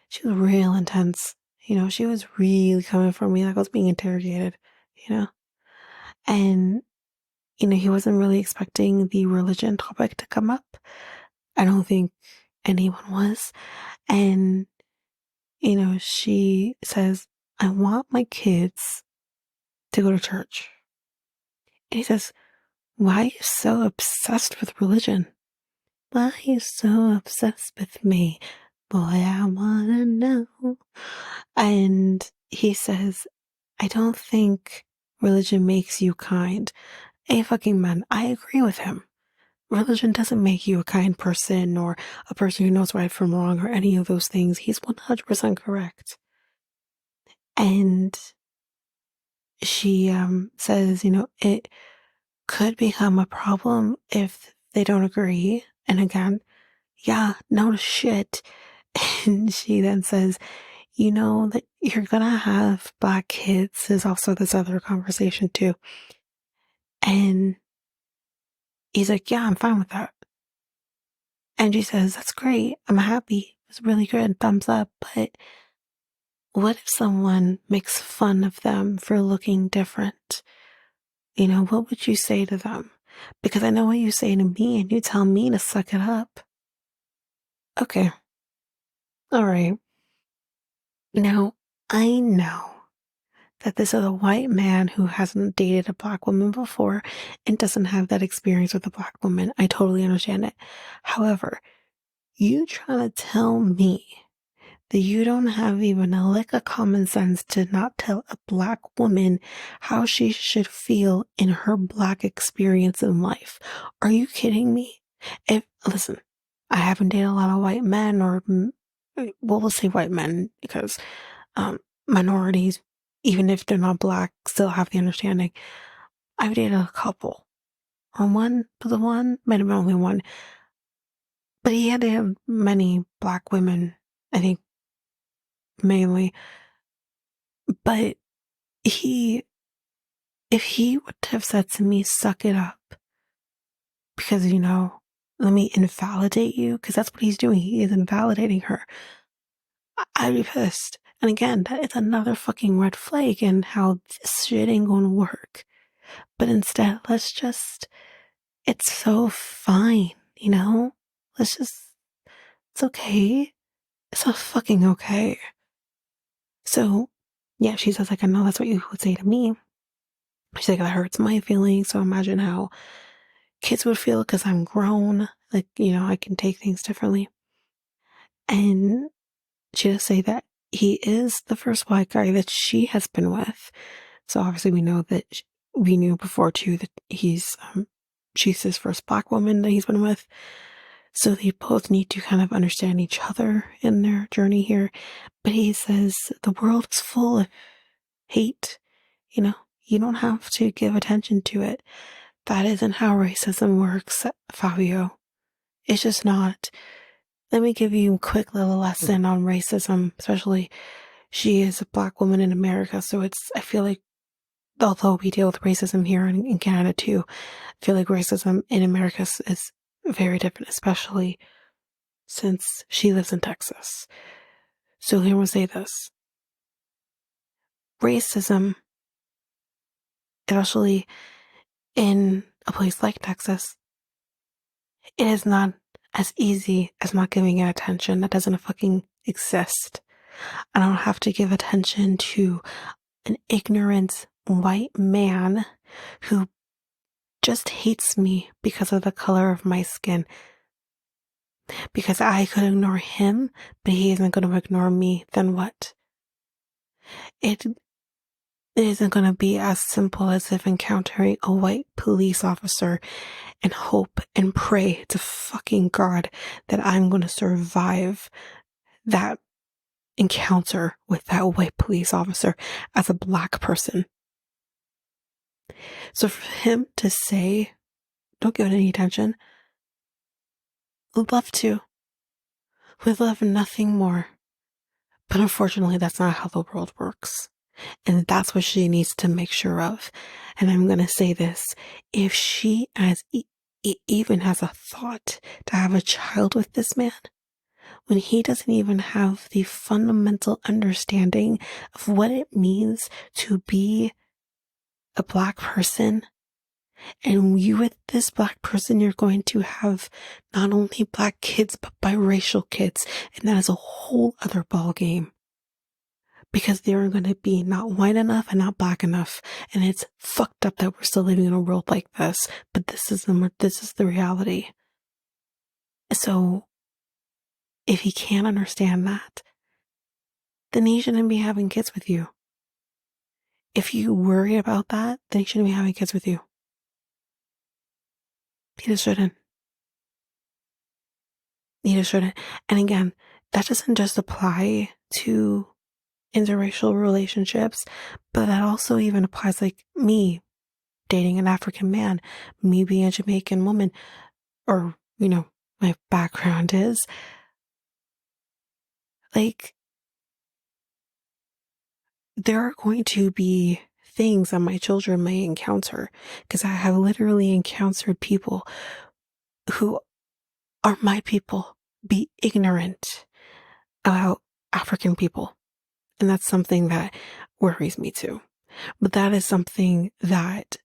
she was real intense. She was really coming for me like I was being interrogated, And, he wasn't really expecting the religion topic to come up. I don't think anyone was. And, she says, I want my kids to go to church. And he says, why are you so obsessed with religion? Why are you so obsessed with me? Boy, I wanna know. And he says, I don't think religion makes you kind. Hey, fucking man, I agree with him. Religion doesn't make you a kind person or a person who knows right from wrong or any of those things. He's 100% correct. And she says, it could become a problem if they don't agree. And again, yeah, no shit. And she then says, that you're gonna have black kids is also this other conversation too. And he's like, yeah, I'm fine with that. And she says, that's great. I'm happy. It was really good. Thumbs up. But what if someone makes fun of them for looking different? What would you say to them? Because I know what you say to me and you tell me to suck it up. Okay. All right. Now, I know that this is a white man who hasn't dated a black woman before and doesn't have that experience with a black woman. I totally understand it. However, you trying to tell me that you don't have even a lick of common sense to not tell a black woman how she should feel in her black experience in life. Are you kidding me? Listen, I haven't dated a lot of white men, or, well, we'll say white men because um, minorities, even if they're not black, still have the understanding. I've dated a couple, or one, but the one might have been only one, but he had to have many black women, I think, mainly. But he, if he would have said to me, suck it up, because, let me invalidate you, because that's what he's doing. He is invalidating her. I'd be pissed. And again, that is another fucking red flag in how this shit ain't gonna work. But instead, it's so fine, Let's just, it's okay. It's not fucking okay. So, yeah, she says, like, I know that's what you would say to me. She's like, that hurts my feelings. So imagine how kids would feel because I'm grown. Like, I can take things differently. And she does say that he is the first white guy that she has been with. So obviously we know that we knew before too that she's his first black woman that he's been with. So they both need to kind of understand each other in their journey here. But he says the world is full of hate. You don't have to give attention to it. That isn't how racism works, Fabio. It's just not. Let me give you a quick little lesson on racism, especially she is a black woman in America. So I feel like, although we deal with racism here in Canada too, I feel like racism in America is very different, especially since she lives in Texas. So here we'll say this. Racism, especially in a place like Texas, it is not as easy as not giving it attention. That doesn't fucking exist. I don't have to give attention to an ignorant white man who just hates me because of the color of my skin. Because I could ignore him, but he isn't going to ignore me, then what? It isn't going to be as simple as if encountering a white police officer and hope and pray to fucking God that I'm going to survive that encounter with that white police officer as a black person. So for him to say, don't give it any attention, would love to. Would love nothing more. But unfortunately, that's not how the world works. And that's what she needs to make sure of. And I'm going to say this. If she even has a thought to have a child with this man, when he doesn't even have the fundamental understanding of what it means to be a black person, and you with this black person, you're going to have not only black kids, but biracial kids. And that is a whole other ball game. Because they're going to be not white enough and not black enough. And it's fucked up that we're still living in a world like this. But this is the reality. So if he can't understand that, then he shouldn't be having kids with you. If you worry about that, then he shouldn't be having kids with you. He just shouldn't. He just shouldn't. And again, that doesn't just apply to interracial relationships, but that also even applies like me dating an African man, me being a Jamaican woman, or, my background is like, there are going to be things that my children may encounter, because I have literally encountered people who are my people be ignorant about African people. And that's something that worries me too. But that is something that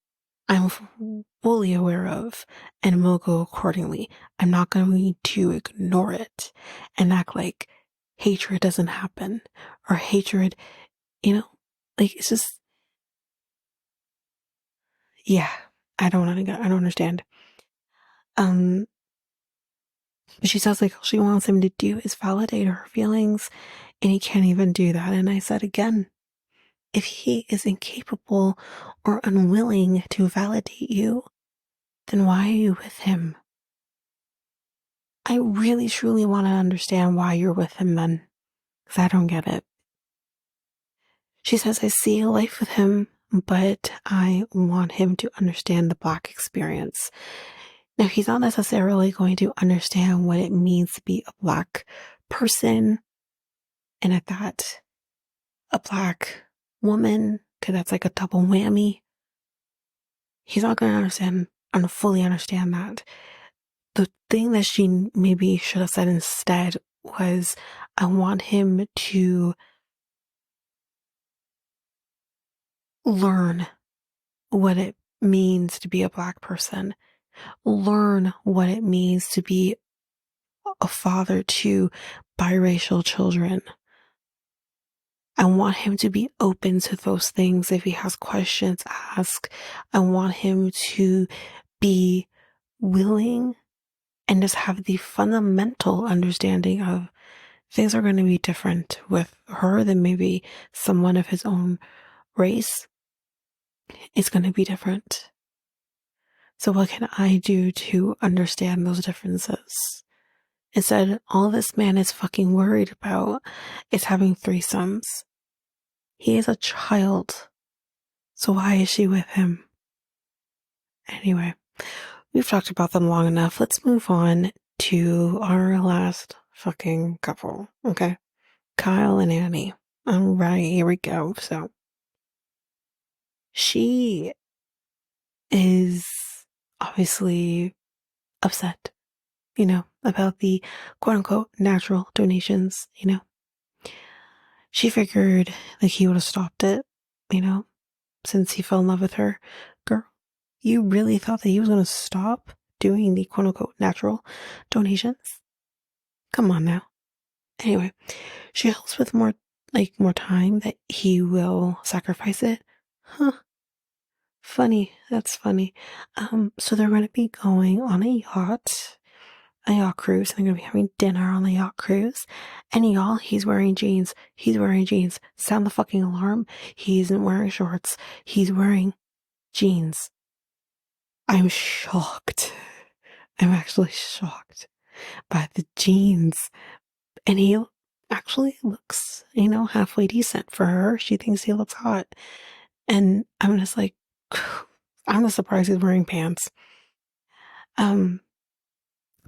I'm fully aware of and will go accordingly. I'm not going to ignore it and act like hatred doesn't happen, or hatred, like, it's just, yeah, I don't understand. But she says like all she wants him to do is validate her feelings, and he can't even do that. And I said again, if he is incapable or unwilling to validate you, then why are you with him? I really truly want to understand why you're with him then, because I don't get it. She says, I see a life with him, but I want him to understand the Black experience. Now, he's not necessarily going to understand what it means to be a Black person, and at that, a Black woman, because that's like a double whammy. He's not going to understand and fully understand that. The thing that she maybe should have said instead was, I want him to learn what it means to be a Black person, learn what it means to be a father to biracial children. I want him to be open to those things. If he has questions, ask. I want him to be willing and just have the fundamental understanding of things are going to be different with her than maybe someone of his own race. It's going to be different. So what can I do to understand those differences? Instead, all this man is fucking worried about is having threesomes. He is a child. So why is she with him? Anyway, we've talked about them long enough. Let's move on to our last fucking couple, okay? Kyle and Annie. All right, here we go. So she is obviously upset, about the quote unquote natural donations, She figured like he would have stopped it, since he fell in love with her. Girl, you really thought that he was going to stop doing the quote unquote natural donations? Come on now. Anyway, she hopes with more time that he will sacrifice it. Huh. Funny. That's funny. So they're going to be going on a yacht cruise, and they're going to be having dinner on the yacht cruise. And y'all, he's wearing jeans. He's wearing jeans. Sound the fucking alarm. He isn't wearing shorts. He's wearing jeans. I'm shocked. I'm actually shocked by the jeans. And he actually looks, halfway decent for her. She thinks he looks hot. And I'm just like, I'm not surprised he's wearing pants.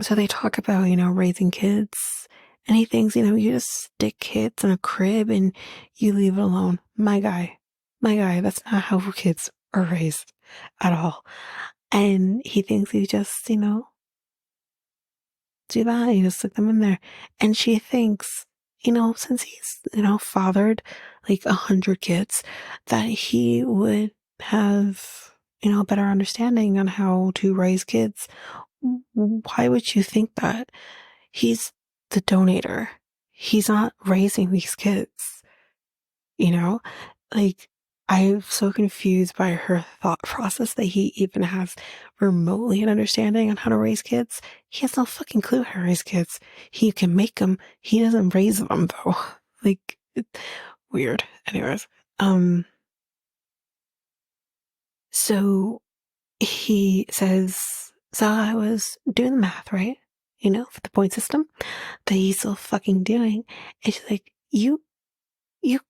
So they talk about, raising kids. And he thinks, you just stick kids in a crib and you leave it alone. My guy, that's not how kids are raised at all. And he thinks you just, do that. You just stick them in there. And she thinks, since he's, fathered like 100 kids, that he would have, a better understanding on how to raise kids. Why would you think that? He's the donator. He's not raising these kids, Like, I'm so confused by her thought process that he even has remotely an understanding on how to raise kids. He has no fucking clue how to raise kids. He can make them. He doesn't raise them, though. Weird. Anyways, so he says, so I was doing the math, right? For the point system that he's still fucking doing. And she's like, you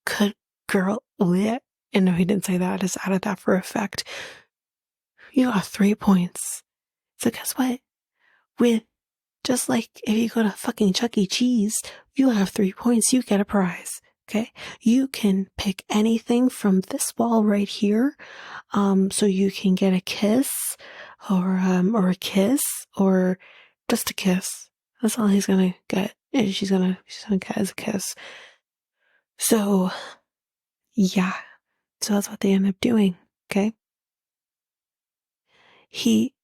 could, girl, bleh. And no, he didn't say that. I just added that for effect. You got 3 points. So guess what? Just like if you go to fucking Chuck E. Cheese, you have 3 points, you get a prize. Okay? You can pick anything from this wall right here. So you can get a kiss or a kiss or just a kiss. That's all he's gonna get. And she's gonna get as a kiss. So yeah. So that's what they end up doing. Okay? He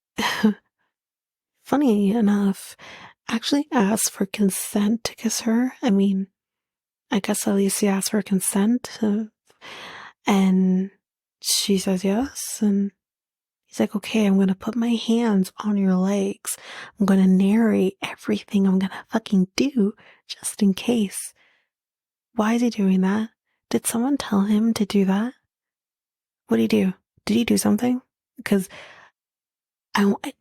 funny enough, actually asked for consent to kiss her. I mean, I guess at least he asked for consent. And she says yes. And he's like, okay, I'm going to put my hands on your legs. I'm going to narrate everything I'm going to fucking do just in case. Why is he doing that? Did someone tell him to do that? What did he do? Did he do something? Because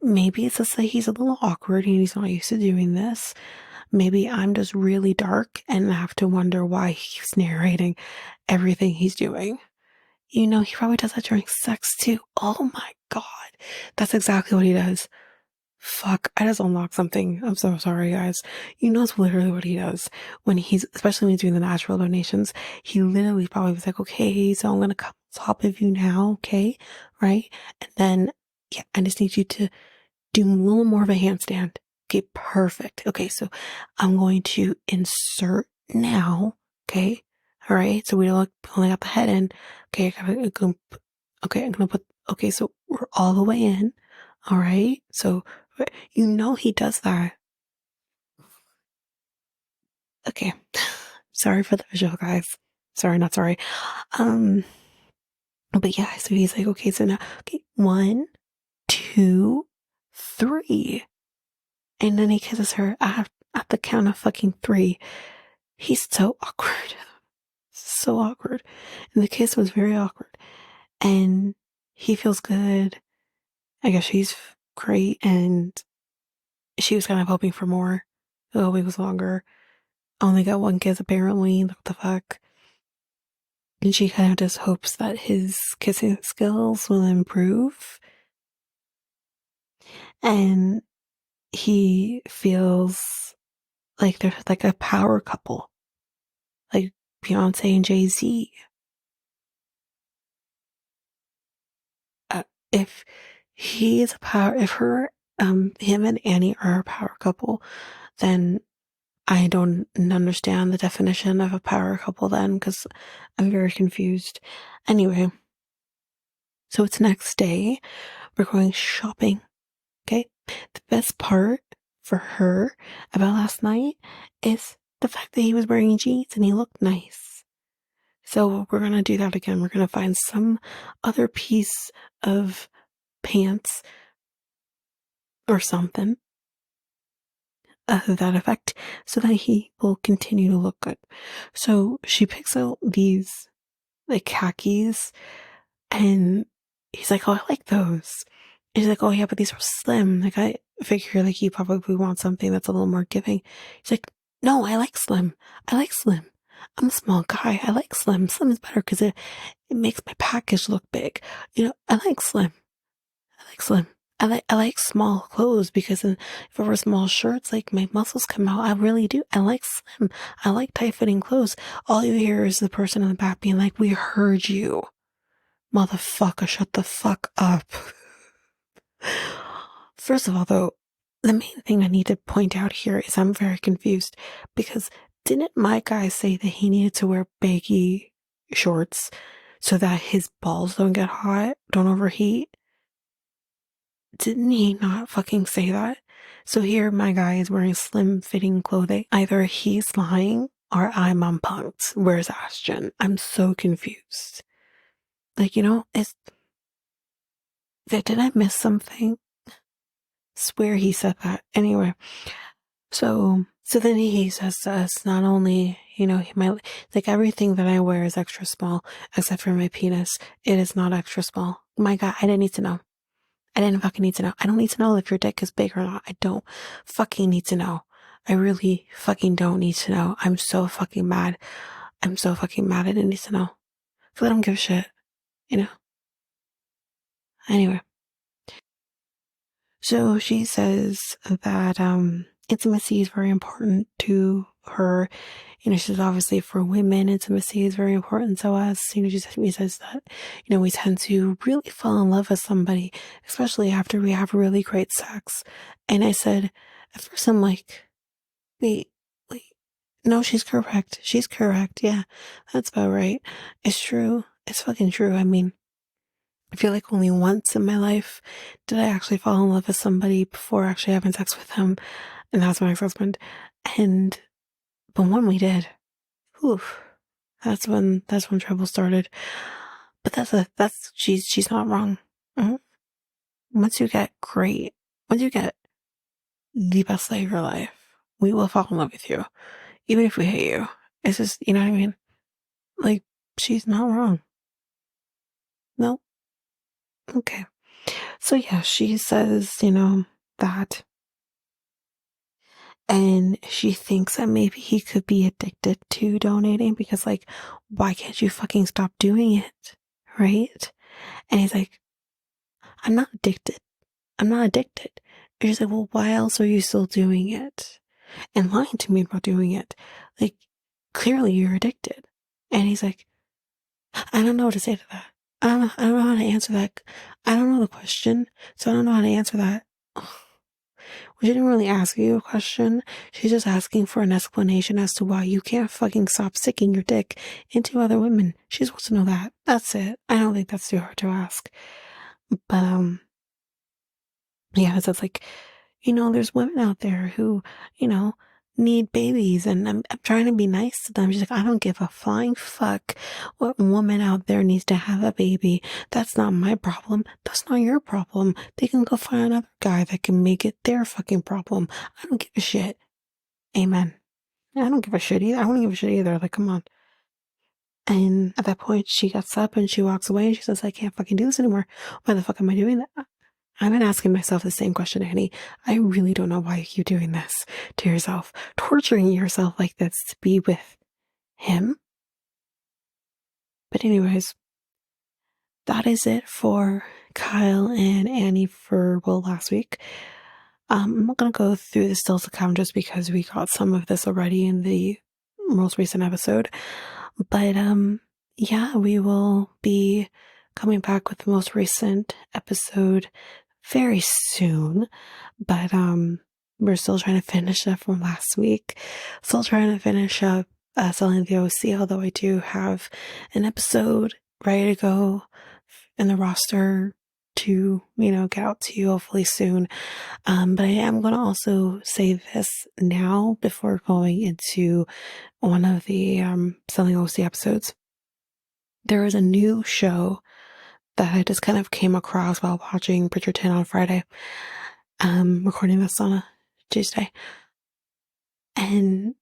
Maybe it's just that he's a little awkward and he's not used to doing this. Maybe I'm just really dark and I have to wonder why he's narrating everything he's doing. You know, he probably does that during sex too. Oh my God. That's exactly what he does. Fuck, I just unlocked something. I'm so sorry, guys. You know, it's literally what he does when especially when he's doing the natural donations. He literally probably was like, okay, so I'm gonna come on top of you now, okay? Right? And then, yeah, I just need you to do a little more of a handstand. Okay, perfect. Okay, so I'm going to insert now. Okay, all right. So we don't only got the head in. Okay, okay, I'm gonna put. Okay, so we're all the way in. All right. So you know he does that. Okay. Sorry for the visual, guys. Sorry, not sorry. Um, but yeah. So he's like, okay, so now, okay, 1, 2, 3. And then he kisses her at the count of fucking 3. He's so awkward. So awkward. And the kiss was very awkward. And he feels good. I guess she's great. And she was kind of hoping for more. The week was longer. Only got 1 kiss apparently. What the fuck? And she kind of just hopes that his kissing skills will improve. And he feels like they're like a power couple. Like Beyonce and Jay-Z. If he is a power, if him and Annie are a power couple, then I don't understand the definition of a power couple then, because I'm very confused. Anyway, so it's next day. We're going shopping. Okay. The best part for her about last night is the fact that he was wearing jeans and he looked nice. So we're going to do that again. We're going to find some other piece of pants or something of that effect so that he will continue to look good. So she picks out these like khakis and he's like, oh, I like those. And he's like, oh yeah, but these are slim. Like I figure like you probably want something that's a little more giving. He's like, no, I like slim. I like slim. I'm a small guy. I like slim. Slim is better because it makes my package look big. You know, I like slim. I like slim. I like small clothes because if I wear small shirts, like my muscles come out. I really do. I like slim. I like tight fitting clothes. All you hear is the person in the back being like, "We heard you, motherfucker. Shut the fuck up." First of all, though, the main thing I need to point out here is I'm very confused because didn't my guy say that he needed to wear baggy shorts so that his balls don't get hot, don't overheat? Didn't he not fucking say that? So here my guy is wearing slim fitting clothing. Either he's lying or I'm on punked. Where's Ashton? I'm so confused. Like, did I miss something? Swear he said that. Anyway, so then he says to us, not only, he might, like everything that I wear is extra small, except for my penis. It is not extra small. My God, I didn't need to know. I didn't fucking need to know. I don't need to know if your dick is big or not. I don't fucking need to know. I really fucking don't need to know. I'm so fucking mad. I'm so fucking mad I didn't need to know. So I don't give a shit, you know? Anyway. So she says that intimacy is very important to her. She says obviously for women, intimacy is very important to us. She says that, we tend to really fall in love with somebody, especially after we have really great sex. And I said, at first I'm like, wait, wait, no, she's correct. She's correct. Yeah, that's about right. It's true. It's fucking true. I mean, I feel like only once in my life did I actually fall in love with somebody before actually having sex with him, and that's my ex-husband. But when we did, whew, that's when trouble started. But she's not wrong. Mhm. Once you get great, once you get the best life of your life, we will fall in love with you, even if we hate you. It's just, you know what I mean? Like, she's not wrong. No, okay. So yeah, she says, that. And she thinks that maybe he could be addicted to donating because, like, why can't you fucking stop doing it? Right? And he's like, I'm not addicted. I'm not addicted. And she's like, well, why else are you still doing it? And lying to me about doing it. Like, clearly you're addicted. And he's like, I don't know what to say to that. I don't know how to answer that. I don't know the question, so I don't know how to answer that. She didn't really ask you a question. She's just asking for an explanation as to why you can't fucking stop sticking your dick into other women. She just wants to know that. That's it. I don't think that's too hard to ask. But yeah, so it's like, there's women out there who, need babies, and I'm trying to be nice to them. She's like, I don't give a flying fuck what woman out there needs to have a baby. That's not my problem. That's not your problem. They can go find another guy that can make it their fucking problem. I don't give a shit. Amen. I don't give a shit either. I don't give a shit either. Like, come on. And at that point, she gets up and she walks away and she says, I can't fucking do this anymore. Why the fuck am I doing that? I've been asking myself the same question, Annie. I really don't know why you keep doing this to yourself, torturing yourself like this to be with him. But anyways, that is it for Kyle and Annie for last week. I'm not gonna go through the stills account just because we got some of this already in the most recent episode. But yeah, we will be coming back with the most recent episode very soon. But we're still trying to finish up from last week. Still trying to finish up selling the OC, although I do have an episode ready to go in the roster to, get out to you hopefully soon. But I am going to also say this now before going into one of the selling OC episodes. There is a new show that I just kind of came across while watching Bridgerton on Friday. Recording this on a Tuesday. And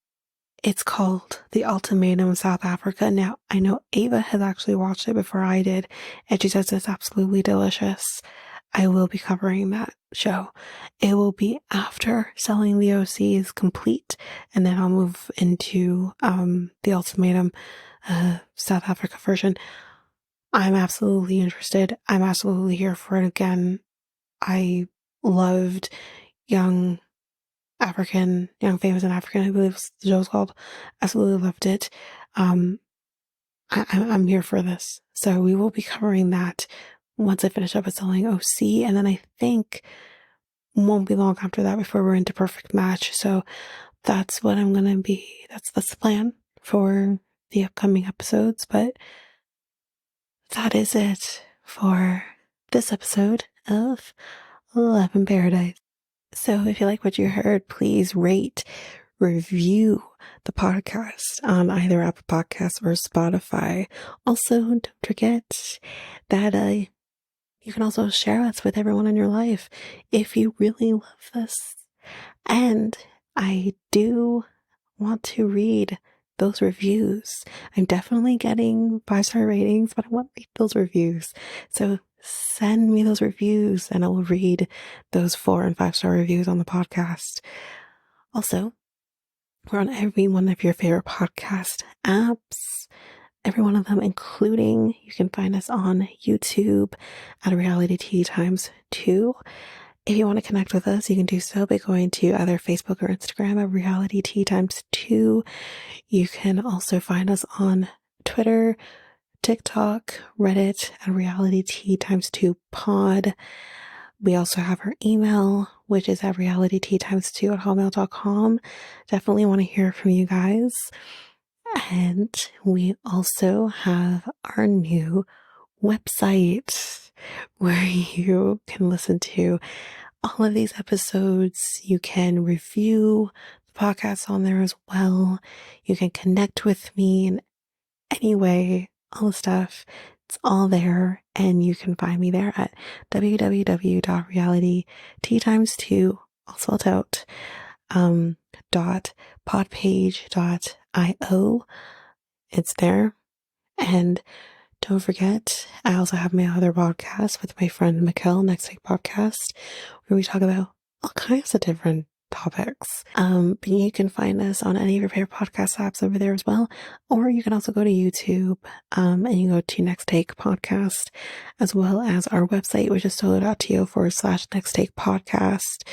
it's called The Ultimatum South Africa. Now, I know Ava has actually watched it before I did, and she says it's absolutely delicious. I will be covering that show. It will be after Selling the OC is complete, and then I'll move into The Ultimatum South Africa version. I'm absolutely interested. I'm absolutely here for it again. I loved Young Famous and African, I believe the show's called. Absolutely loved it. I'm here for this. So we will be covering that once I finish up with Selling OC, and then I think won't be long after that before we're into Perfect Match. So that's what I'm gonna be. That's the plan for the upcoming episodes. But that is it for this episode of Love in Paradise. So if you like what you heard, please rate, review the podcast on either Apple Podcasts or Spotify. Also, don't forget that you can also share us with everyone in your life if you really love this. And I do want to read those reviews. I'm definitely getting 5-star ratings, but I want to read those reviews. So send me those reviews and I will read those 4 and 5-star reviews on the podcast. Also, we're on every one of your favorite podcast apps, every one of them, including you can find us on YouTube at Reality Tea Times 2. If you want to connect with us, you can do so by going to either Facebook or Instagram at Reality Tea Times 2. You can also find us on Twitter, TikTok, Reddit at Reality Tea Times 2 Pod. We also have our email, which is at realityteatimes2 at hotmail.com. Definitely want to hear from you guys. And we also have our new website where you can listen to all of these episodes. You can review the podcast on there as well. You can connect with me in any way, all the stuff. It's all there, and you can find me there at www.realityteatimes2, all spelled out, .podpage.io. It's there. And don't forget, I also have my other podcast with my friend Mikkel, Next Take Podcast, where we talk about all kinds of different topics. But you can find us on any of your favorite podcast apps over there as well. Or you can also go to YouTube, and you go to Next Take Podcast, as well as our website, which is solo.to/Next Take Podcast.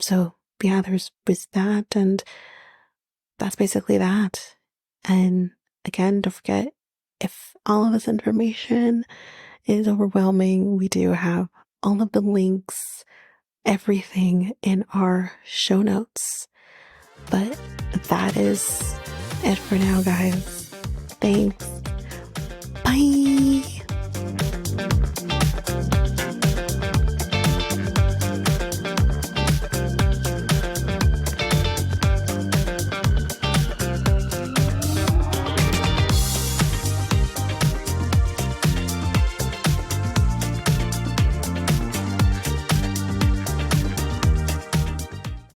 So yeah, there's that, and that's basically that. And again, don't forget, if all of this information is overwhelming, we do have all of the links, everything in our show notes. But that is it for now, guys. Thanks. Bye.